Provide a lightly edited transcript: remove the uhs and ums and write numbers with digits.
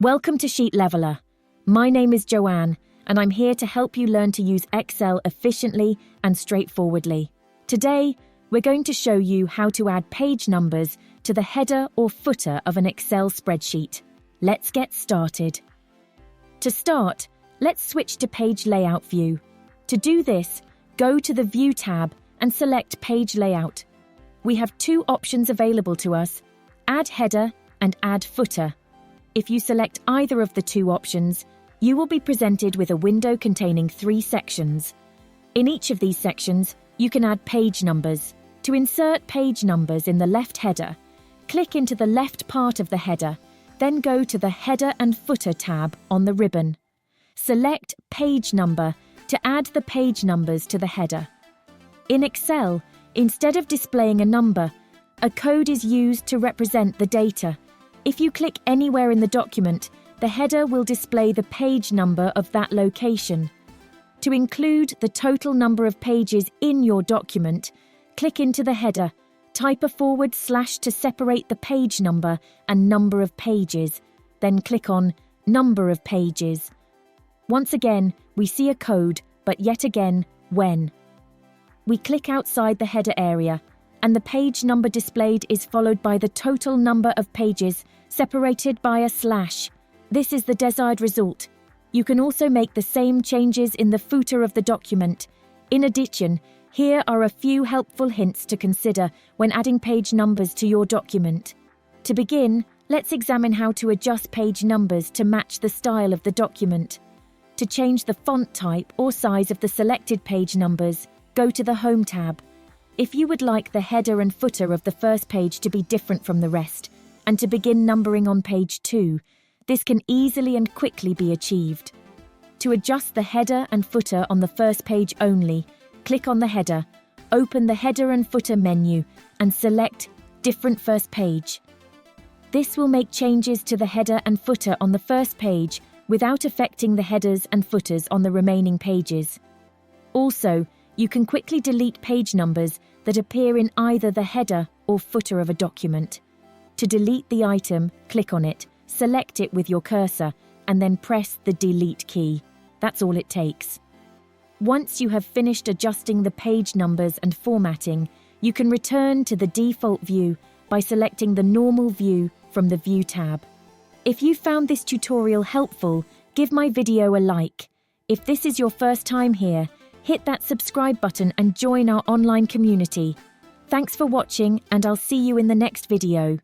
Welcome to Sheet Leveler. My name is Joanne, and I'm here to help you learn to use Excel efficiently and straightforwardly. Today, we're going to show you how to add page numbers to the header or footer of an Excel spreadsheet. Let's get started. To start, let's switch to Page Layout view. To do this, go to the View tab and select Page Layout. We have two options available to us: Add Header and Add Footer. If you select either of the two options, you will be presented with a window containing 3 sections. In each of these sections, you can add page numbers. To insert page numbers in the left header, click into the left part of the header, then go to the Header and Footer tab on the ribbon. Select Page Number to add the page numbers to the header. In Excel, instead of displaying a number, a code is used to represent the data. If you click anywhere in the document, the header will display the page number of that location. To include the total number of pages in your document, click into the header, type a / to separate the page number and number of pages, then click on Number of Pages. Once again, we see a code, but yet again, when. We click outside the header area, and the page number displayed is followed by the total number of pages separated by a /. This is the desired result. You can also make the same changes in the footer of the document. In addition, here are a few helpful hints to consider when adding page numbers to your document. To begin, let's examine how to adjust page numbers to match the style of the document. To change the font type or size of the selected page numbers, go to the Home tab. If you would like the header and footer of the first page to be different from the rest, and to begin numbering on page 2, this can easily and quickly be achieved. To adjust the header and footer on the first page only, click on the header, open the Header and Footer menu, and select Different First Page. This will make changes to the header and footer on the first page without affecting the headers and footers on the remaining pages. Also, you can quickly delete page numbers that appear in either the header or footer of a document. To delete the item, click on it, select it with your cursor, and then press the Delete key. That's all it takes. Once you have finished adjusting the page numbers and formatting, you can return to the default view by selecting the normal view from the View tab. If you found this tutorial helpful, give my video a like. If this is your first time here, hit that subscribe button and join our online community. Thanks for watching, and I'll see you in the next video.